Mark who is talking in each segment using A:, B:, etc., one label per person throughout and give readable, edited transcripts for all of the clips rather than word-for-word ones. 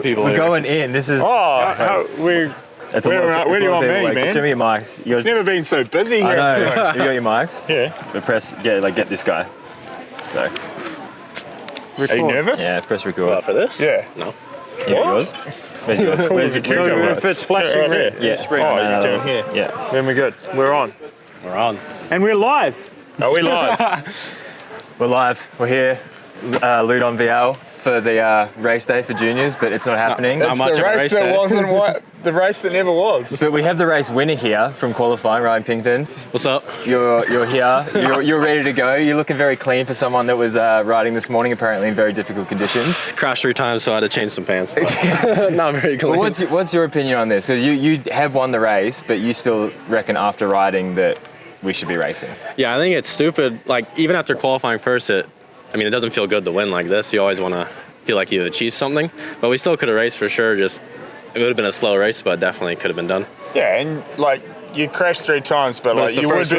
A: people
B: We're
A: here.
B: going in. This is.
C: Where do you want me, man?
B: Show me your mics.
C: It's never been so busy here.
B: I know. You got your mics?
C: Yeah.
B: So press. Get this guy. So.
C: Are you nervous?
B: Yeah, press record.
A: For this?
C: Yeah.
A: No.
B: Yeah, yours. Where's yours? Where's your camera?
C: If it's flashing
B: Yeah,
C: red.
B: yeah.
C: You're doing here.
B: Yeah.
C: Then we're good. We're on.
A: We're on.
C: And we're live. Are we live?
B: We're live. We're here, Loudenvielle for the race day for juniors, but it's not happening.
C: It's the race that wasn't the race that never was.
B: But we have the race winner here from qualifying, Ryan Pinkerton.
A: What's up?
B: You're here. You're ready to go. You're looking very clean for someone that was riding this morning, apparently in very difficult conditions.
A: Crashed 3 times, so I had to change some pants. Not very clean.
B: Well, what's your opinion on this? So you have won the race, but you still reckon after riding that we should be racing?
A: Yeah, I think it's stupid. Like, even after qualifying first, it doesn't feel good to win like this. You always want to feel like you've achieved something. But we still could have raced for sure. Just, it would have been a slow race, but definitely could have been done.
C: Yeah, and like you crashed 3 times, but like you would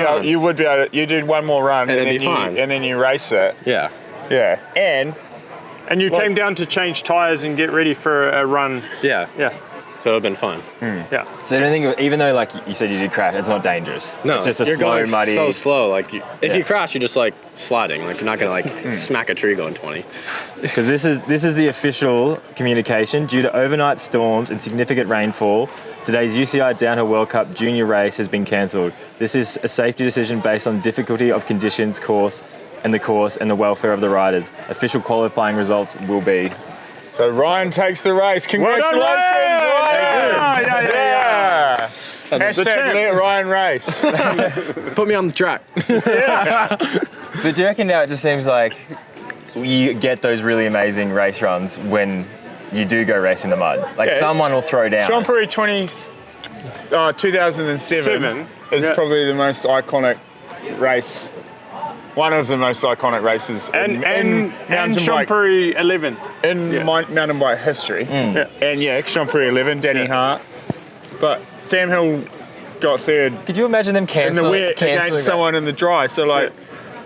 C: be able to, you did one more run
A: and then be fine.
C: And then you race it.
A: Yeah.
C: Yeah. And
D: you came down to change tyres and get ready for a run.
A: Yeah.
D: Yeah.
A: So it would have been fine.
D: Yeah.
B: So I don't think, even though like you said you did crash, it's not dangerous.
A: No,
B: it's just a
A: you're
B: slow,
A: going
B: muddy.
A: so slow. Like, if you crash, you're just like sliding. Like, you're not gonna like smack a tree going 20.
B: Because this is the official communication. Due to overnight storms and significant rainfall, today's UCI Downhill World Cup Junior race has been cancelled. This is a safety decision based on difficulty of conditions, course and the welfare of the riders. Official qualifying results will be.
C: so Ryan takes the race. Congratulations, Ryan! Yeah. Hashtag let Ryan race.
A: Put me on the track.
B: But do you reckon now it just seems like you get those really amazing race runs when you do go race in the mud? Like someone will throw down.
C: Grand Prix 2007 is probably the most iconic race. One of the most iconic races in mountain bike.
D: Prix 11.
C: Mountain bike history. And Grand Prix 11, Danny Hart. But Sam Hill got third
B: Could you imagine them
C: in the
B: cancelling
C: wet against someone in the dry. So like,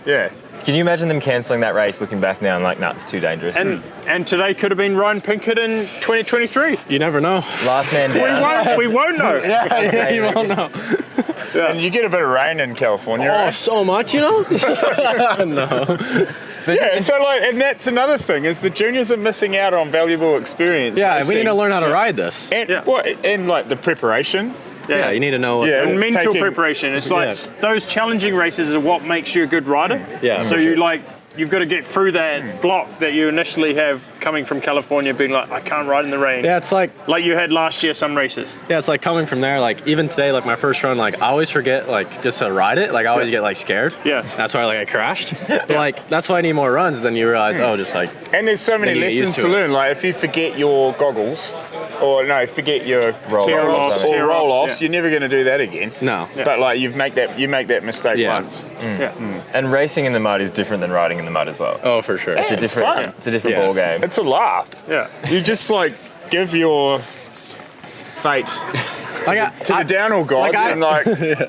C: yeah.
B: Can you imagine them cancelling that race looking back now and like, nah, it's too dangerous?
D: And today could have been Ryan Pinkerton 2023.
A: You never know.
B: Last man down.
D: We won't know.
A: Yeah, you won't know.
C: And you get a bit of rain in California.
A: Oh,
C: right?
A: so much, you know? No.
C: Yeah, so like, and that's another thing is the juniors are missing out on valuable experience.
A: Yeah, we need to learn how to ride this.
C: And, and like the preparation.
A: Yeah, you need to know what
D: And mental
C: taking-
D: preparation. It's like those challenging races are what makes you a good rider.
A: Yeah,
D: So
A: for
D: you've got to get through that block that you initially have coming from California, being like, I can't ride in the rain.
A: Yeah, it's like
D: you had last year some races.
A: Yeah, it's like coming from there, like even today, like my first run, like I always forget like just to ride it. Like I always get like scared.
D: Yeah.
A: That's why like I crashed. But like that's why I need more runs, then you realize, just like
C: And there's so many
A: Then you get
C: lessons
A: used
C: to
A: to it.
C: learn. Like if you forget your goggles, forget your
B: Roll-offs.
C: roll-offs,
D: Yeah.
C: you're never going to do that again.
A: no.
C: But like you make that mistake
A: Yeah.
C: once.
B: And racing in the mud is different than riding in the mud as well.
A: Oh, for sure.
B: It's a
C: it's
B: different,
C: fun.
B: it's a different
A: Yeah.
B: ball game.
C: It's a laugh.
D: Yeah.
C: You just like give your fate
A: Like
C: to the downhill gods and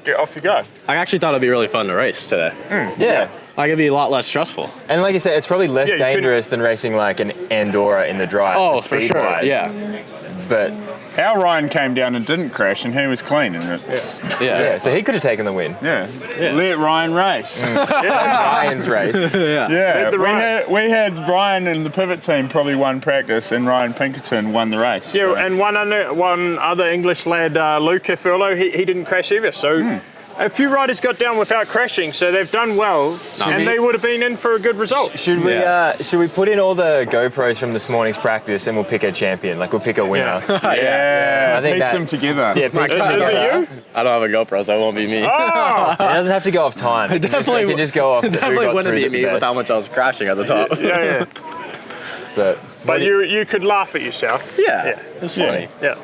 C: get off you go.
A: I actually thought it'd be really fun to race today.
B: Yeah.
A: Like it'd be a lot less stressful.
B: And like you said, it's probably less
D: Yeah, you couldn't-
B: dangerous than racing like an Andorra in the dry.
A: Oh, for sure.
B: speed-wise.
A: Yeah.
B: But
C: Our Ryan came down and didn't crash, and he was clean. And it's
B: yeah, so he could have taken the win.
C: let Ryan race.
B: Ryan's race.
C: Yeah,
D: the race.
C: we had Ryan in the pivot team probably won practice, and Ryan Pinkerton won the race.
D: Yeah, and one other English lad, Luke Furlow, he didn't crash either. So a few riders got down without crashing, so they've done well, and they would have been in for a good result.
B: Should we put in all the GoPros from this morning's practice and we'll pick a champion? Like we'll pick a winner.
C: Yeah,
B: I think
C: piece
B: that-
C: them together.
B: Yeah, pick
D: Is
B: something
D: it
B: together.
D: you?
A: I don't have a GoPro, so it won't be me.
D: Oh!
B: It doesn't have to go off time. It
A: definitely
B: can just go off. who
A: definitely
B: got
A: wouldn't
B: through
A: be
B: the
A: me with
B: best.
A: how much I was crashing at the top.
D: Yeah.
B: But
D: You could laugh at yourself.
A: Yeah. It's funny.
D: Yeah.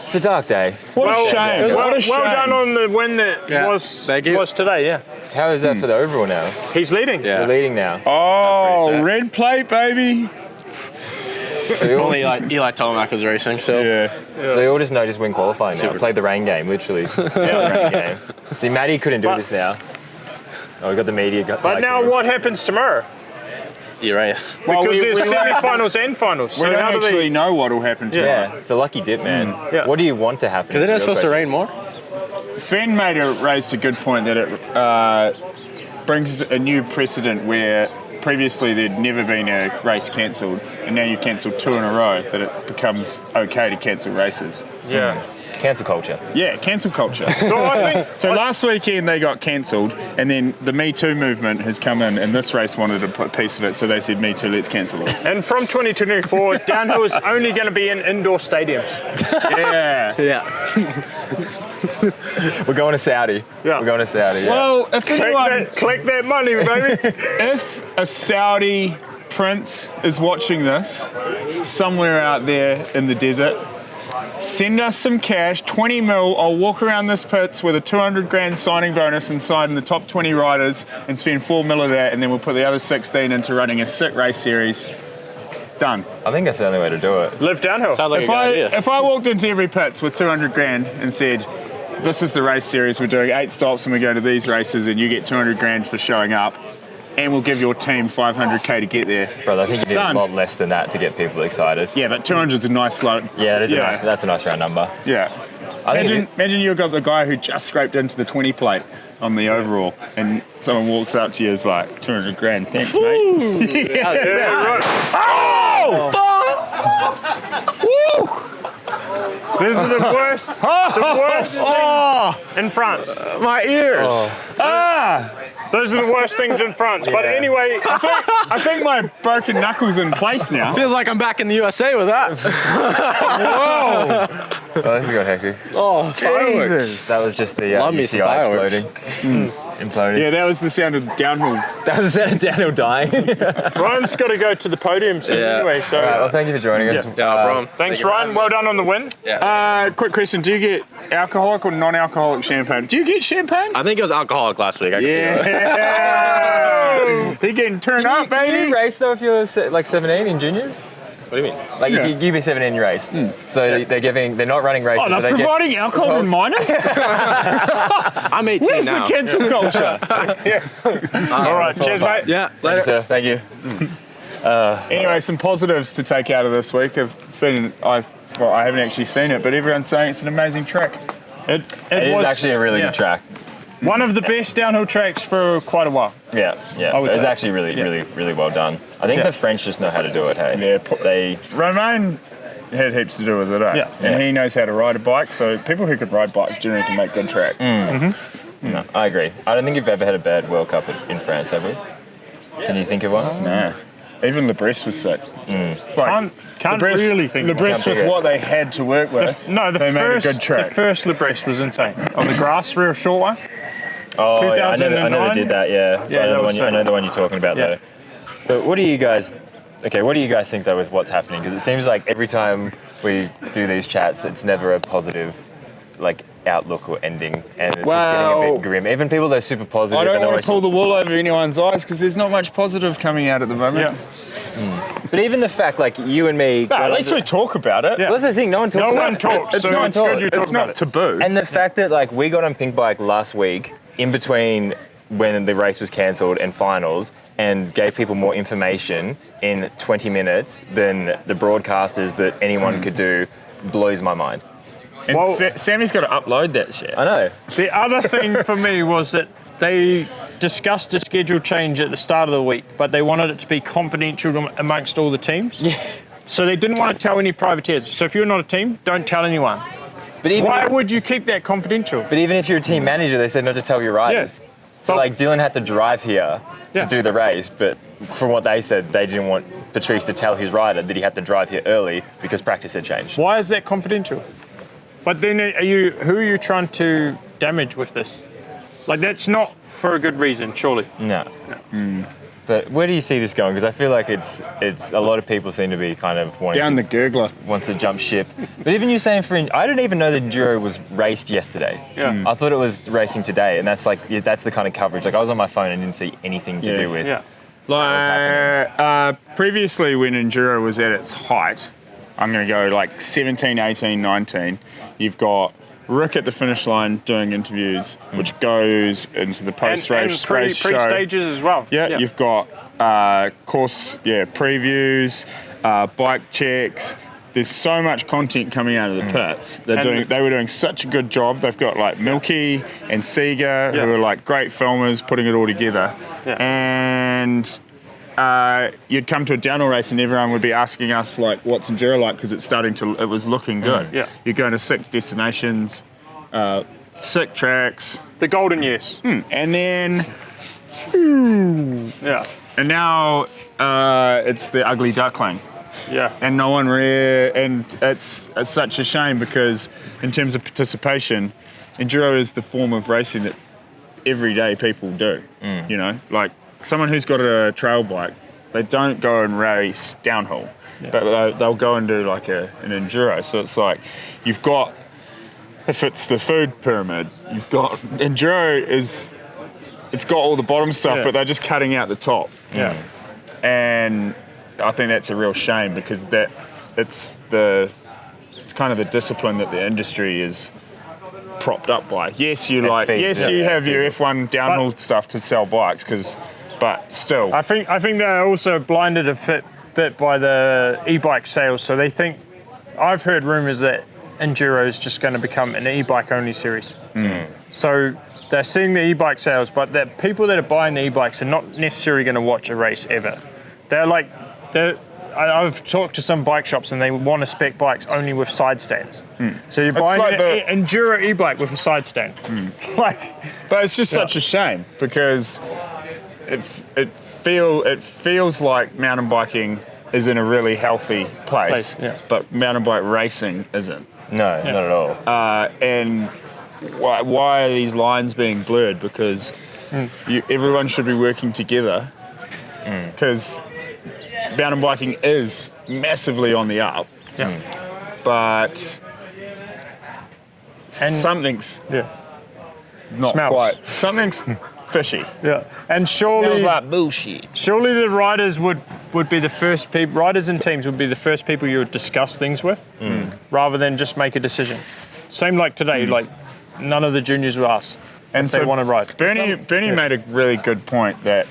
B: it's a dark day.
C: What a shame.
D: Well,
C: What a shame.
D: well done on the win that
A: Yeah,
D: was
A: thank you.
D: today. Yeah,
B: How is that for the overall now?
D: he's leading.
A: Yeah.
B: We're leading now.
C: Oh,
A: That's pretty sad.
C: red plate, baby.
B: So we all,
A: Only Eli Tomac was racing, so
B: so we all just know just win qualifying now.
A: Super.
B: Played the rain game, literally. The rain game. See, Maddie couldn't do this now. Oh, we got the media.
D: But now what happens tomorrow?
A: the race.
C: Well,
D: Because
C: we
D: there's semi-finals and finals.
C: we
D: So
C: don't
D: how do
C: actually
D: they...
C: know what will happen to
B: Yeah, it's a lucky dip, man.
D: Yeah.
B: What do you want to happen?
A: Because it is supposed to rain more.
C: Sven raised a good point that it brings a new precedent where previously there'd never been a race cancelled, and now you cancel 2 in a row, that it becomes okay to cancel races.
D: Yeah.
B: Cancel culture.
C: Yeah, cancel culture.
D: So I think...
C: So last weekend they got cancelled, and then the Me Too movement has come in, and this race wanted a piece of it, so they said, Me Too, let's cancel it.
D: And from 2024, downhill is only going to be in indoor stadiums.
C: Yeah.
A: Yeah.
B: We're going to Saudi.
D: Yeah.
B: We're going to Saudi. Yeah.
C: Well, if
D: Collect that money, baby.
C: if a Saudi prince is watching this somewhere out there in the desert, send us some cash, 20 mil. I'll walk around this pits with a 200 grand signing bonus inside in the top 20 riders and spend 4 mil of that, and then we'll put the other 16 into running a sick race series. Done.
B: I think that's the only way to do it.
D: Live downhill.
A: Sounds like a good idea.
C: If I walked into every pits with 200 grand and said, this is the race series, we're doing 8 stops and we go to these races and you get 200 grand for showing up, and we'll give your team 500k to get there.
B: Bro, I think you need
C: Done.
B: a lot less than that to get people excited.
C: Yeah, but 200's a nice slope.
B: Yeah, that's a nice round number.
C: Yeah.
B: I think
C: Imagine you've got the guy who just scraped into the 20 plate on the overall, and someone walks up to you and is like, 200 grand, thanks, mate.
D: Yeah, right.
A: Oh!
D: These are the worst things in France.
A: My ears.
D: Those are the worst things in France. But anyway,
C: I think my broken knuckle's in place now.
A: Feels like I'm back in the USA with that.
B: Oh, this has got hectic.
A: Oh, fireworks.
B: That was just the
A: Love me some
B: UCI
A: fireworks.
B: exploding. Imploding.
C: Yeah, that was the sound of downhill.
B: That was Daniel dying.
D: Ryan's got to go to the podium soon
A: Yeah.
D: anyway. So
B: All right, well, thank you for joining us.
A: Yeah, no problem.
D: thanks, Ryan. Well done on the win.
C: Quick question, do you get alcoholic or non-alcoholic champagne? Do you get champaign?
A: I think it was alcoholic last week. I can feel it.
C: Yeah! He getting turned up,
B: Can
C: baby.
B: you race though if you're like 17 in juniors?
A: What do you mean?
B: Like if you be 17, you raced. So they're not running races.
C: Oh,
B: but
C: they're
B: they
C: providing alcohol in minors?
A: I'm 18
C: Where's
A: now.
C: the cancel culture?
D: All right, cheers, mate.
A: Yeah,
B: Thank you,
A: later.
B: sir. Thank you.
C: Anyway, some positives to take out of this week. It's been, I haven't actually seen it, but everyone's saying it's an amazing track.
D: It
B: It
D: was
B: is actually a really good track.
D: one of the best downhill tracks for quite a while.
B: Yeah.
D: I would
B: It was
D: say.
B: actually really well done. I think the French just know how to do it. Hey.
C: Yeah,
B: They.
C: Romain had heaps to do with it, eh?
D: Yeah.
C: And he knows how to ride a bike, so people who could ride bikes generally can make good tracks.
B: No, I agree. I don't think you've ever had a bad World Cup in France, have we? Can you think of one?
C: Nah. Even Le Brest was sick. Like,
D: Can't
C: Le Brest-
D: really think
C: Le
D: of
C: Brest
B: Can't
C: with
B: pick it.
C: what they had to work with.
D: the
C: they made a good track.
D: The first Le Brest was insane. On the grass, real short one.
B: Oh, yeah, I know
D: 2009?
B: they did that. Yeah,
D: Yeah, that was
B: I know
D: sick.
B: the one you're talking about
D: Yeah.
B: though. But what do you guys think though with what's happening? Because it seems like every time we do these chats, it's never a positive, like outlook or ending, and it's just getting a
C: Well,
B: bit grim. Even people that are super positive.
C: I don't
B: and
C: want
B: always-
C: to pull the wool over anyone's eyes because there's not much positive coming out at the moment.
B: But even the fact, like you and me.
C: Nah, at least we talk about it.
D: Yeah.
B: Well, that's the thing. No one talks.
D: No
B: about
D: one
B: it.
D: talks,
B: It's
D: so
B: not
D: it's good you talk
C: It's
D: about
C: not
D: it.
C: taboo.
B: And the fact that like we got on Pink Bike last week, in between when the race was cancelled and finals, and gave people more information in 20 minutes than the broadcasters that anyone could do, blows my mind.
C: And
D: Well-
C: Sammy's got to upload that shit.
B: I know.
D: The other thing for me was that they discussed a schedule change at the start of the week, but they wanted it to be confidential amongst all the teams. Yeah. So they didn't want to tell any privateers. So if you're not a team, don't tell anyone.
B: But even
D: Why would you keep that confidential?
B: But even if you're a team manager, they said not to tell your riders. So
D: But-
B: like Dylan had to drive here to
D: Yeah.
B: do the race, but from what they said, they didn't want Patrice to tell his rider that he had to drive here early because practice had changed.
D: Why is that confidential? But then who are you trying to damage with this? Like that's not for a good reason, surely.
B: No. But where do you see this going? Because I feel like it's a lot of people seem to be kind of wanting
C: Down
B: to,
C: the gurgler.
B: wants to jump ship. But even you saying I didn't even know the Enduro was raced yesterday.
D: Yeah.
B: I thought it was racing today, and that's the kind of coverage. Like I was on my phone and didn't see anything to do with.
D: Yeah.
C: Like, previously when Enduro was at its height, I'm going to go like 17, 18, 19, you've got Rick at the finish line doing interviews, which goes into the post-race
D: and
C: show.
D: pre-stages as well.
C: Yeah, you've got course, previews, bike checks. There's so much content coming out of the pits. They were doing such a good job. They've got like Milky and Sega, who are like great filmers, putting it all together.
D: Yeah.
C: And you'd come to a downhill race and everyone would be asking us like, what's enduro like? Because it was looking good.
D: Yeah.
C: You're going to sick destinations, sick tracks.
D: The golden years.
C: And then,
D: Yeah.
C: and now it's the ugly duckling.
D: Yeah.
C: And no one and it's such a shame because in terms of participation, enduro is the form of racing that everyday people do. You know, like someone who's got a trail bike, they don't go and race downhill, but they'll go and do like an enduro. So it's like you've got, if it's the food pyramid, you've got enduro it's got all the bottom stuff, but they're just cutting out the top.
D: Yeah.
C: And I think that's a real shame because it's kind of the discipline that the industry is propped up by. Yes, you have your F1 downhill stuff to sell bikes, but still.
D: I think they're also blinded a bit by the e-bike sales. So they think, I've heard rumours that enduro is just going to become an e-bike only series. So they're seeing the e-bike sales, but the people that are buying the e-bikes are not necessarily going to watch a race ever. I've talked to some bike shops and they want to spec bikes only with side stands. So you're buying
C: like
D: an enduro e-bike with a side stand.
C: But it's just such a shame because it feels like mountain biking is in a really healthy place. But mountain bike racing isn't.
B: No, not at all.
C: And why are these lines being blurred? Because everyone should be working together. Because mountain biking is massively on the up, but something's not
D: Smells.
C: quite. Something's fishy.
D: Yeah, and surely
C: Smells like bullshit.
D: Surely the riders would be the first people. Riders and teams would be the first people you would discuss things with, rather than just make a decision. Same like today, like none of the juniors were asked if they want to ride.
C: Bernie made a really good point that,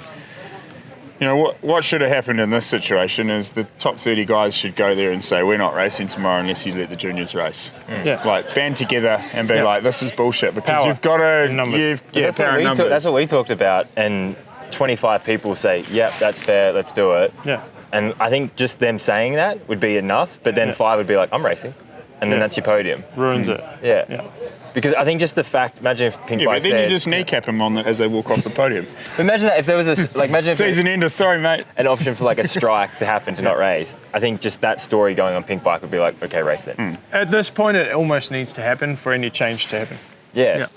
C: you know, what should have happened in this situation is the top 30 guys should go there and say, we're not racing tomorrow unless you let the juniors race. Like, band together and be like, this is bullshit because
D: Power.
C: you've got to...
D: Numbers.
B: That's what we talked about, and 25 people say, yep, that's fair, let's do it.
D: Yeah.
B: And I think just them saying that would be enough, but then 5 would be like, I'm racing. And then that's your podium.
D: Ruins it.
B: Yeah. Because I think just the fact, imagine if Pink Bike
C: but then
B: said...
C: you just kneecap them on as they walk off the podium.
B: Imagine that if there was imagine if
C: Season ender, sorry mate.
B: an option for like a strike to happen to not race. I think just that story going on Pink Bike would be like, okay, race then.
D: At this point, it almost needs to happen for any change to happen.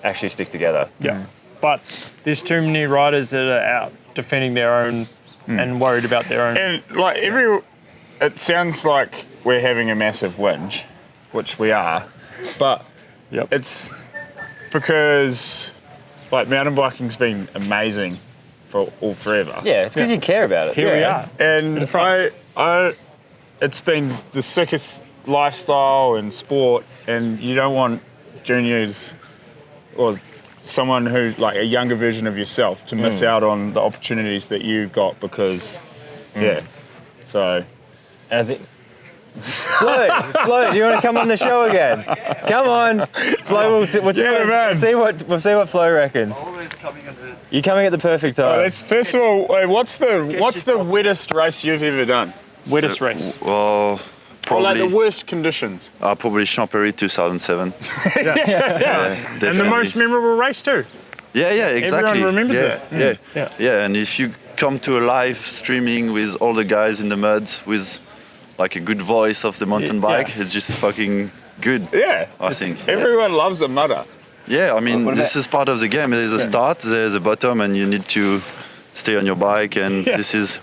B: Actually stick together.
D: But there's too many riders that are out defending their own and worried about their own.
C: And like it sounds like we're having a massive whinge, which we are, but it's because like mountain biking's been amazing for all forever.
B: Yeah, it's because you care about it.
D: Here we are.
C: And it's been the sickest lifestyle and sport, and you don't want juniors or someone who like a younger version of yourself to miss out on the opportunities that you've got because so
B: And I think Flo, do you want to come on the show again? Come on, Flo. We'll see what Flo reckons.
E: Always coming at it.
B: You're coming at the perfect time.
C: let's first of all, what's the wettest race you've ever done?
D: Wettest race.
E: Well,
C: Or
E: probably
C: like the worst conditions.
E: probably Champéry 2007.
C: And the most memorable race too.
E: Yeah, exactly.
C: Everyone remembers
E: it. Yeah, and if you come to a live streaming with all the guys in the mud with like a good voice of the mountain bike, it's just fucking good.
C: Yeah,
E: I think.
C: Everyone loves a mudder.
E: Yeah, I mean, this is part of the game. There's a start, there's a bottom, and you need to stay on your bike. And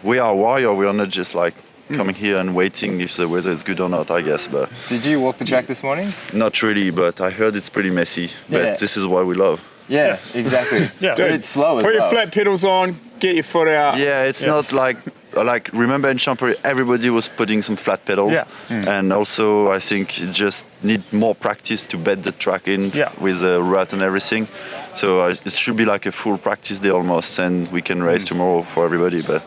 E: we are warrior. We are not just like coming here and waiting if the weather is good or not, I guess. But
B: Did you walk the track this morning?
E: not really, but I heard it's pretty messy. But this is what we love.
B: Yeah, exactly.
D: But
B: it's slow as
C: Put your flat pedals on, get your foot out.
E: Yeah, it's not like remember in Champéry everybody was putting some flat pedals, and also I think you just need more practice to bed the track in with the rut and everything. So it should be like a full practice day almost, and we can race tomorrow for everybody. But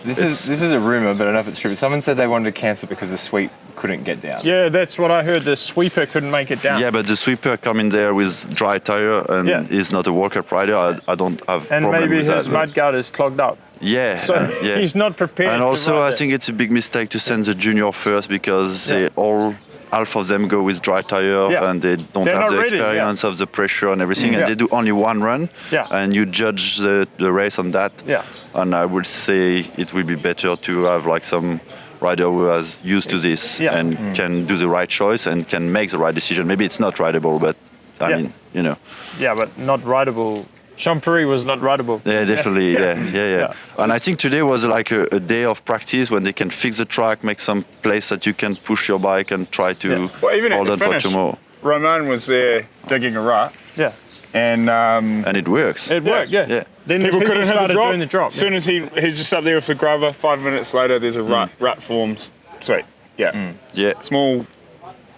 B: This is a rumor, but I don't know if it's true. Someone said they wanted to cancel because the sweep couldn't get down.
D: Yeah, that's what I heard. The sweeper couldn't make it down.
E: Yeah, but the sweeper come in there with dry tire and he's not a World Cup rider. I don't have
D: and
E: problem
D: maybe
E: with that.
D: his mudguard is clogged up.
E: Yeah,
D: So
E: yeah.
D: he's not prepared.
E: And
D: to
E: also,
D: ride
E: I think it's a big mistake to send the junior first because they all half of them go with dry tire and they don't
D: They're
E: have
D: not
E: the
D: ready,
E: experience of the pressure and everything, and
D: Yeah.
E: they do only one run, and you judge the race on that.
D: Yeah.
E: And I would say it will be better to have like some rider who is used to this and can do the right choice and can make the right decision. Maybe it's not rideable, but I mean, you know.
D: Yeah, but not rideable. Champery was not rideable.
E: Yeah, definitely. Yeah. And I think today was like a day of practice when they can fix the track, make some place that you can push your bike and try to
C: Well, even at
E: hold
C: the
E: on for
C: finish,
E: tomorrow.
C: Romain was there digging a rut,
D: Yeah.
C: and
E: And it works.
D: It worked, yeah.
E: Yeah.
D: Then
C: people couldn't hit the
D: started
C: drop.
D: doing the drop.
C: As soon as he's just up there with the grubber, 5 minutes later, there's a rut forms. Sweet. Yeah.
E: Yeah.
C: Small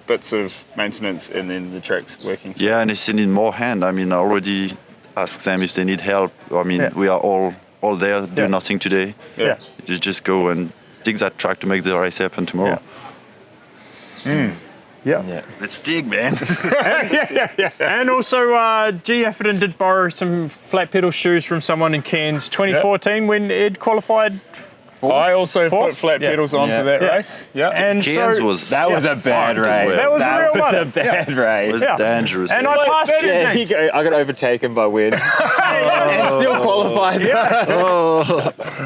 C: bits of maintenance, and then the track's working.
E: Yeah, and it's need more hand. I mean, I already asked them if they need help. I mean, we are all there, do nothing today.
D: Yeah.
E: You just go and dig that track to make the race happen tomorrow.
D: Yeah.
E: Let's dig, man.
D: And also, G Efferton did borrow some flat pedal shoes from someone in Cairns 2014 when Ed qualified.
C: I also
D: Fourth?
C: put flat
D: Yeah.
C: pedals on for that race. Yeah.
D: And
E: Cairns
D: so,
E: was
B: That was a bad
E: fucked as
B: race.
E: well.
D: That was a real one.
B: a bad race.
E: It was dangerous.
D: And
E: eh?
D: I passed
C: that is-
D: you.
B: Yeah, I got overtaken by wind. And still qualified.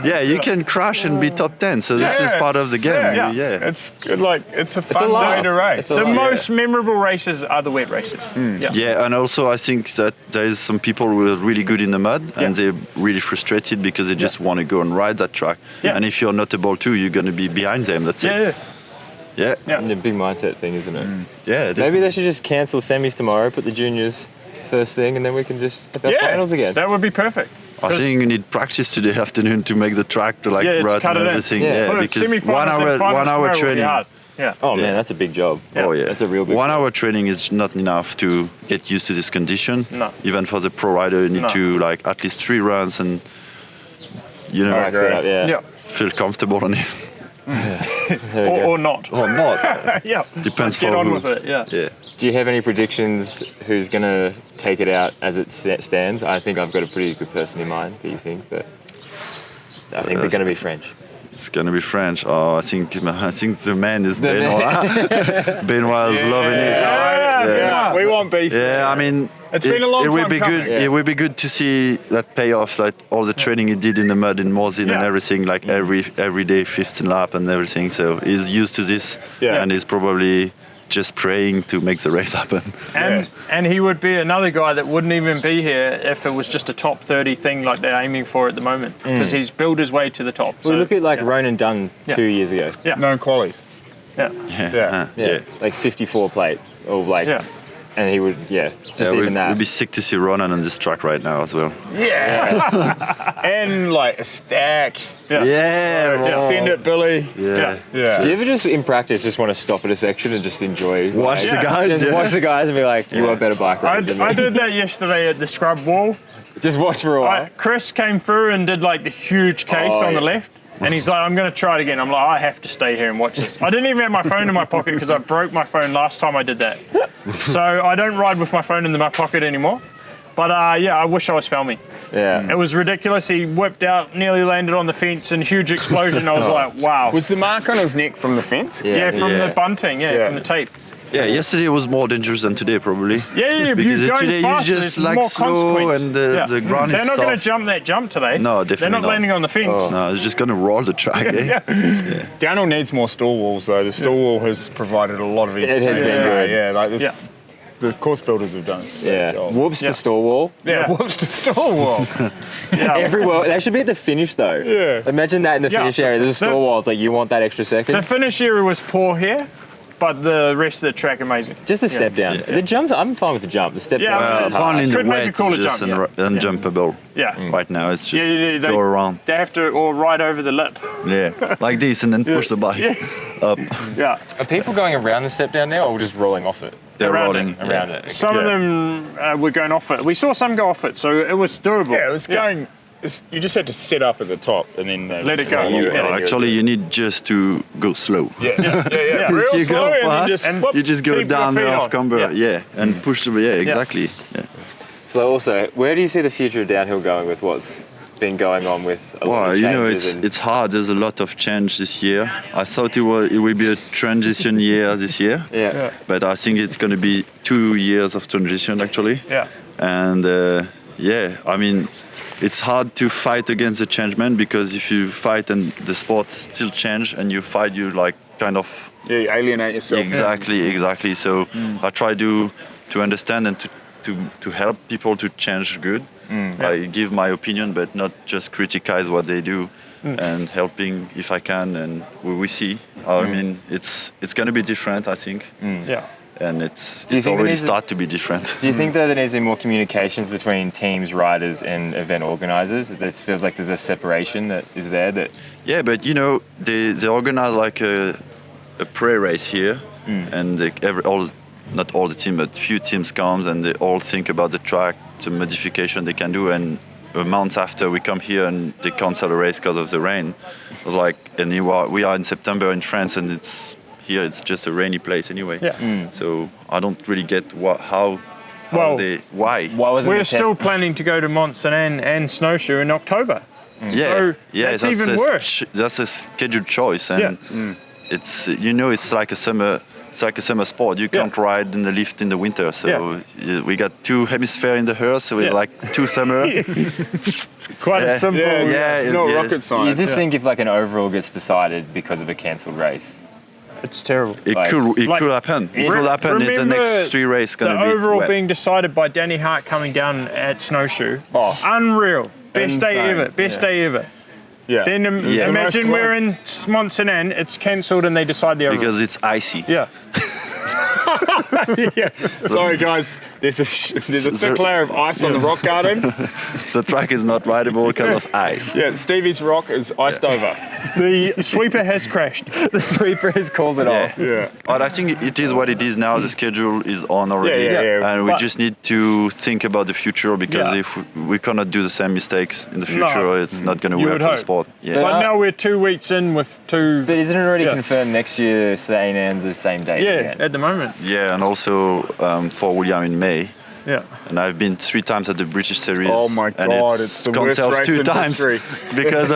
E: Yeah, you can crash and be top 10, so this is part of the game. Yeah.
C: It's good. Like it's a fun
B: laugh.
C: day to race.
D: The most memorable races are the wet races.
E: Yeah, and also I think that there is some people who are really good in the mud and they're really frustrated because they just want to go and ride that track.
D: Yeah.
E: And if you're not able to, you're going to be behind them. That's it. Yeah.
D: Yeah.
B: It's a big mindset thing, isn't it?
E: Yeah.
B: Maybe they should just cancel semis tomorrow, put the juniors first thing, and then we can just have finals again.
D: That would be perfect.
E: I think you need practice today afternoon to make the track to like
D: Yeah, to
E: rut
D: cut
E: and
D: it in.
E: everything.
B: Yeah.
D: Well,
E: because
D: semi-finals and finals
E: 1 hour
D: tomorrow will be
E: training.
D: hard. Yeah.
B: Oh man, that's a big job.
E: Oh yeah,
B: That's a real big
E: 1
B: job.
E: hour training is not enough to get used to this condition.
D: No.
E: Even for the pro rider, you need
D: No.
E: to like at least 3 runs and you know
B: Max it up, yeah.
D: Yeah.
E: feel comfortable on it
D: Or not.
E: or not.
D: Yeah.
E: Depends
D: Just get
E: for
D: on
E: who.
D: with it. Yeah.
E: Yeah.
B: Do you have any predictions who's going to take it out as it stands? I think I've got a pretty good person in mind. Do you think that? I think they're going to be French.
E: It's gonna be French. Oh, I think the man is Benoit. Benoit is loving it.
C: Yeah. We want beef.
E: Yeah, I mean,
C: It's been a long
E: it will
C: time
E: be
C: coming.
E: good.
B: Yeah.
E: It will be good to see that payoff, like all the training he did in the mud in Morzine and
D: Yeah.
E: everything, like every day 15 lap and everything. So he's used to this, and he's probably just praying to make the race happen.
D: And he would be another guy that wouldn't even be here if it was just a top 30 thing like they're aiming for at the moment. Because he's built his way to the top.
B: Well,
D: So,
B: look at like Ronan Dunn 2 years ago.
C: No qualies.
D: yeah.
B: Yeah. Like 54 plate or like,
D: Yeah.
B: and he would, just even that.
E: We'd be sick to see Ronan on this track right now as well.
C: And like a stack.
E: Yeah, bro.
C: Send it, Billy.
E: Yeah.
C: Yeah.
B: Do you ever just in practice just want to stop at a section and just enjoy?
E: Watch the guys.
B: Just
E: Yeah.
B: watch the guys and be like, you are better bike riders than me.
D: I did that yesterday at the scrub wall.
B: Just watch for a while.
D: Chris came through and did like the huge case
B: Oh,
D: on the
B: yeah.
D: left. And he's like, I'm going to try it again. I'm like, I have to stay here and watch this. I didn't even have my phone in my pocket because I broke my phone last time I did that. So I don't ride with my phone in my pocket anymore. But I wish I was filming.
B: Yeah.
D: It was ridiculous. He whipped out, nearly landed on the fence, and huge explosion. I was like, wow.
C: Was the mark on his neck from the fence?
D: Yeah, from
E: Yeah.
D: the bunting, from the tape.
E: Yeah, yesterday was more dangerous than today, probably.
D: Yeah,
E: Because
D: you're going
E: today you
D: faster,
E: just
D: there's
E: like
D: more
E: slow
D: consequence.
E: and the ground
D: They're
E: is
D: not
E: soft.
D: going to jump that jump today.
E: No, definitely
D: They're not
E: not.
D: landing on the fence.
E: No, it's just gonna roll the track.
C: Downhill needs more stall walls though. The stall wall has provided a lot of entertainment.
B: has been good.
C: Yeah, like this. The course builders have done a sick job.
B: Whoops to store wall.
C: Yeah, whoops to stall wall.
B: Everywhere. That should be at the finish though.
C: Yeah.
B: Imagine that in the
D: Yeah.
B: finish area. There's a store wall. It's like you want that extra
D: The
B: second.
D: finish area was poor here, but the rest of the track amazing.
B: Just the step down. The jumps. I'm fine with the jump. The step
D: Yeah,
B: down
D: well,
B: is just
E: Apparently
B: hard.
E: in the
D: Could maybe
E: wet,
D: call
E: it's
D: a
E: just
D: jump,
E: unjumpable.
D: Yeah.
E: Right now, it's just
D: They,
E: go around.
D: They have to all ride over the lip.
E: Yeah, like this and then push the bike up.
D: Yeah.
B: Are people going around the step down now, or just rolling off it?
E: They're
D: Around
E: rolling
D: it.
B: Around it.
D: Some of them were going off it. We saw some go off it, so it was doable.
C: Yeah, it was going. you just had to set up at the top and then
D: Let it go.
E: Actually, you need just to go slow.
C: Yeah. Real
E: You
C: slow,
E: go
C: and then
E: fast,
C: just
E: you just go
D: keep your
E: down the
D: feet
E: half
D: on.
E: camber, and push the exactly. Yeah.
F: So also, where do you see the future of downhill going with what's been going on with a lot
E: Wow,
F: of
E: you know,
F: changes?
E: it's hard. There's a lot of change this year. I thought it would be a transition year this year,
F: yeah.
E: but I think it's going to be 2 years of transition actually.
D: Yeah.
E: And I mean, it's hard to fight against the change, man, because if you fight and the sport still change and you fight, you like kind of
C: you alienate yourself.
E: exactly. So I try to understand and to help people to change good. I give my opinion, but not just criticize what they do, and helping if I can. And we see. I mean, it's going to be different, I think.
D: Yeah.
E: And
F: you
E: it's
F: think
E: already
F: it is
E: start to be different.
F: Do you think that there needs to be more communications between teams, riders, and event organisers? It feels like there's a separation that is there. That
E: Yeah, but you know, they organize like a pre-race here, and not all the team, but few teams comes and they all think about the track, the modification they can do, and a month after we come here and they cancel the race because of the rain. It was like, and we are in September in France, and it's just a rainy place anyway.
D: Yeah.
E: So I don't really get why.
F: why wasn't
D: We're
F: the
D: still
F: test-
D: planning to go to Mont Saint Anne and snowshoe in October. So that's even worse.
E: That's a scheduled choice, and it's it's like a summer. It's like a summer sport. You can't ride in the lift in the winter. So we got 2 hemispheres in the earth. So we like 2 summer.
D: Quite a simple.
C: It's not rocket
F: You
C: science.
F: just think if like an overall gets decided because of a cancelled race?
D: It's terrible.
E: It could happen. It could happen. It's the
D: Remember
E: next 3 races
D: The
E: going to be
D: overall
E: wet.
D: being decided by Danny Hart coming down at Snowshoe. Unreal. Best day
C: Insane.
D: ever. Best day ever.
C: Yeah.
D: Then
E: Yeah.
D: imagine we're in Mont Saint Anne, it's cancelled and they decide the overall.
E: Because it's icy.
D: Yeah.
C: Sorry guys, there's a thick layer of ice on the rock garden.
E: So track is not rideable because of ice.
C: Yeah, Stevie's rock is iced over.
D: The sweeper has crashed.
F: The sweeper has called it off.
C: Yeah.
E: But I think it is what it is now. The schedule is on already.
C: Yeah.
E: And we
D: But-
E: just need to think about the future, because
D: Yeah.
E: if we cannot do the same mistakes in the future, it's not going to
D: You
E: work
D: would
E: for the
D: hope.
E: sport. Yeah.
D: But now we're 2 weeks in with 2.
F: But isn't it already
D: Yeah.
F: confirmed next year St. Anne's the same date
D: Yeah,
F: again?
D: at the moment.
E: Yeah, and also for William in May.
D: Yeah.
E: And I've been 3 times at the British Series.
C: Oh my
E: and
C: God, it's the worst
E: cancelled
C: race
E: 2
C: in
E: times
C: history.
E: because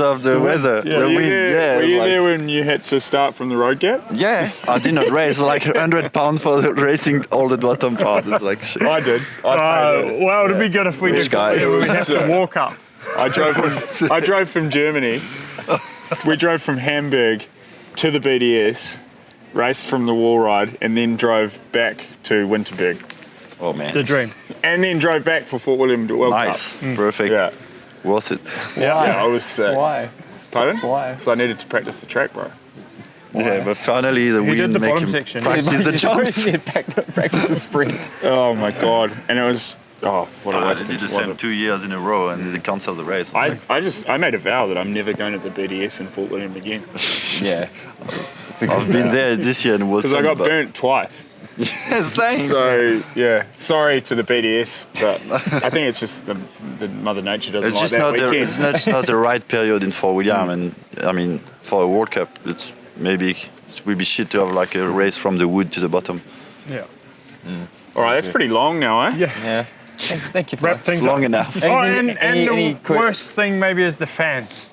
E: of the weather.
D: Yeah.
E: The
C: Were you
E: wind.
C: there, were you
E: like-
C: there when you had to start from the road gap?
E: Yeah, I did not race like 100 pounds for the racing all the bottom part. It's like shit.
C: I did. I paid it.
D: Well, it'd be good if we
E: Which
D: did.
E: guy?
D: We have to walk up.
C: I drove from Germany. We drove from Hamburg to the BDS, raced from the wall ride, and then drove back to Winterberg.
E: Oh man,
D: The dream.
C: And then drove back for Fort William World
E: nice,
C: Cup.
E: perfect,
C: Yeah.
E: worth it.
C: Yeah, I was sick.
F: Why?
C: Pardon?
F: Why?
C: Because I needed to practice the track, bro.
E: Yeah, but finally the
D: Who did
E: wind
D: the
E: make
D: bottom
E: him
D: section?
E: practice the jumps.
F: Practice the sprint.
C: Oh my God. And it was, what a
E: They
C: waste.
E: did the
C: What
E: same
C: a-
E: 2 years in a row, and they cancelled the race.
C: I made a vow that I'm never going to the BDS in Fort William again.
F: Yeah. It's a good
E: I've been there this year and was
C: Because I got burnt twice.
E: Same.
C: So, yeah, sorry to the BDS, but I think it's just the Mother Nature doesn't
E: It's
C: like
E: just
C: that
E: not
C: weekend.
E: it's not the right period in Fort William, and I mean for a World Cup, it will be shit to have like a race from the wood to the bottom.
D: Yeah.
C: All right, that's pretty long now, eh?
F: Yeah. Thank you for
D: Wrap
F: that.
D: things
E: Long
D: up.
E: enough.
D: Oh,
F: Anything-
D: and
F: any
D: the
F: quick-
D: worst thing maybe is the fans.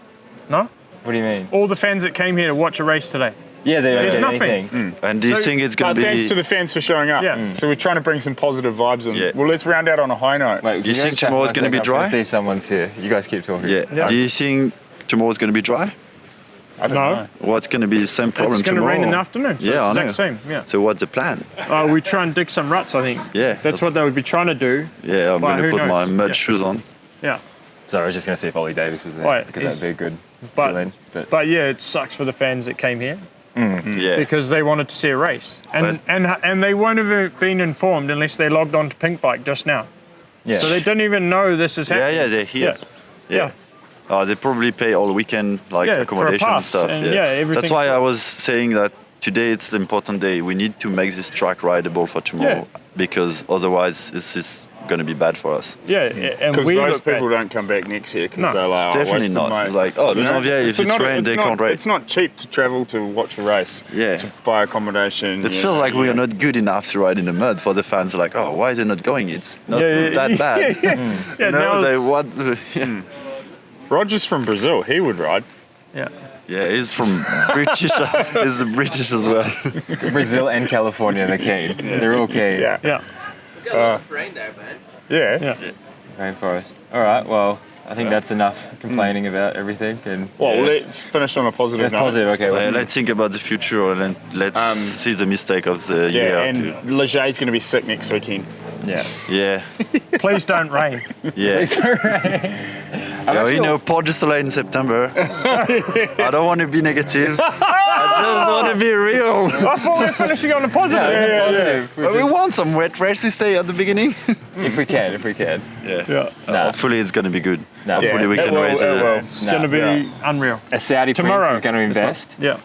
D: No?
F: What do you mean?
D: All the fans that came here to watch a race today.
F: Yeah,
D: There's
F: there's
D: nothing.
E: And do you think it's going to
C: Thanks
E: be?
C: to the fans for showing up.
D: Yeah.
C: So we're trying to bring some positive vibes in.
E: Yeah.
C: Well, let's round out on a high note.
F: Wait,
E: You think tomorrow's gonna be dry?
F: I see someone's here. You guys keep talking.
E: Yeah.
D: Yeah.
E: Do you think tomorrow's going to be dry?
C: I don't
D: No.
C: know.
E: What's going to be the same problem
D: It's going to
E: tomorrow?
D: rain in the afternoon. So
E: Yeah, I
D: it's the
E: know.
D: exact same. Yeah.
E: So what's the plan?
D: We try and dig some ruts, I think.
E: Yeah,
D: That's what they would be trying to do.
E: Yeah, I'm
D: But
E: going to
D: who
E: put my
D: knows?
E: mud
D: Yeah.
E: shoes on.
D: Yeah.
F: So I was just going to see if Ollie Davis was there,
D: Right,
F: because that'd be a good
D: But,
F: feeling.
D: but yeah, it sucks for the fans that came here
E: Yeah.
D: because they wanted to see a race. And they won't have been informed unless they logged on to Pink Bike just now.
F: Yeah.
D: So they don't even know this is happening.
E: Yeah, they're here.
D: Yeah.
E: They probably pay all weekend, like
D: Yeah, for a
E: accommodation and
D: pass,
E: stuff.
D: and
E: yeah.
D: everything.
E: That's why I was saying that today it's the important day. We need to make this track rideable for tomorrow, because otherwise going to be bad for us.
D: Yeah, and
C: Because
D: we
C: those
D: look bad.
C: people don't come back next year because
D: No,
C: they're like, oh,
E: Definitely
C: wasted
E: not.
C: my-
E: It's like, oh,
C: you know?
E: Loudenvielle, if it's rain, they can't race.
C: It's not cheap to travel to watch a race.
E: Yeah.
C: To buy accommodation.
E: It feels like we are not good enough to ride in the mud for the fans. Like, oh, why is it not going? It's not that bad.
D: Yeah,
E: You
D: now
E: know, they,
D: it's-
E: what?
C: Roger's from Brazil. He would ride.
D: Yeah.
E: Yeah, he's from British. He's British as well.
F: Brazil and California, they're keen. They're all keen.
C: Yeah.
D: Yeah.
A: Got lots of rain there, man.
C: Yeah.
D: Yeah.
F: Rainforest. All right, well, I think that's enough complaining about everything. And
C: Well, let's finish on a positive
F: that's
C: note.
F: positive, okay. Well,
E: Let's think about the future and let's see the mistake of the year.
C: Yeah, and
E: too.
C: Leger's going to be sick next weekend.
F: yeah.
E: Yeah,
D: Please don't rain.
E: yeah. Yeah, you know, Port du Soleil in September. I don't want to be negative. I just want to be real.
D: I thought we were finishing on a positive.
F: Positive.
E: But we want some wet race. We stay at the beginning.
F: If we can.
C: Yeah.
F: Nah.
E: Hopefully it's gonna be good.
F: Nah.
E: Hopefully we
C: It
E: can
C: will,
E: raise
C: it
E: it
C: will.
D: It's
F: No,
D: going to be
C: yeah.
D: unreal.
F: A Saudi
D: Tomorrow.
F: prince is going to invest.
D: Yeah.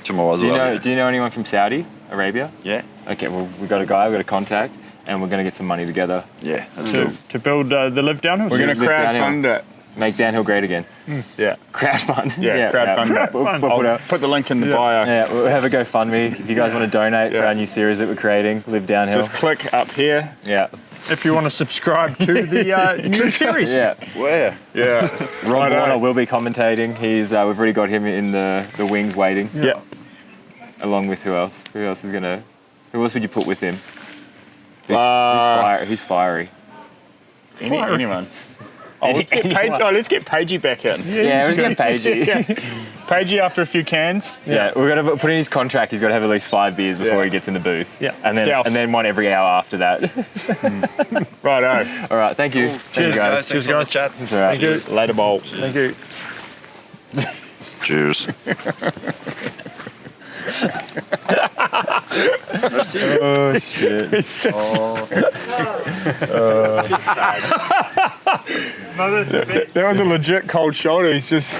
E: tomorrow as
F: Do you
E: well.
F: know anyone from Saudi Arabia?
E: Yeah,
F: Okay, well, we've got a guy, we've got a contact, and we're going to get some money together.
E: yeah. Let's go.
D: To build the Live Downhill.
C: We're going to
F: Live downhill.
C: crowdfund it.
F: Make downhill great again.
C: Yeah.
F: Crowdfund.
C: Yeah, crowdfund it.
F: We'll put
C: I'll
F: out.
C: put the link in the bio.
F: Yeah, we'll have a GoFundMe if you guys want to donate for
C: Yeah.
F: our new series that we're creating, Live Downhill.
C: Just click up here.
F: Yeah,
D: If you want to subscribe to the new series.
F: yeah.
E: Where?
C: Yeah.
F: Rob
C: Righto.
F: Warner will be commentating. He's we've already got him in the wings waiting,
C: Yeah.
F: along with who else? Who else would you put with him? Who's fiery?
C: Anyone. Oh, let's get Pagey back in.
F: Yeah, we're going to Pagey.
C: Yeah. Pagey after a few cans.
F: Yeah, we're going to put in his contract. He's got to have at least 5 beers before
C: Yeah.
F: he gets in the booth.
D: Yeah.
C: Stealth.
F: and then one every hour after that.
C: Righto.
F: All right, thank you. Thank you guys.
E: Thanks for the chat.
F: It's all right.
C: Cheers. Later, bowl.
D: Thank you.
E: Cheers.
F: Oh shit.
C: It's just, that was a legit cold shoulder. He's just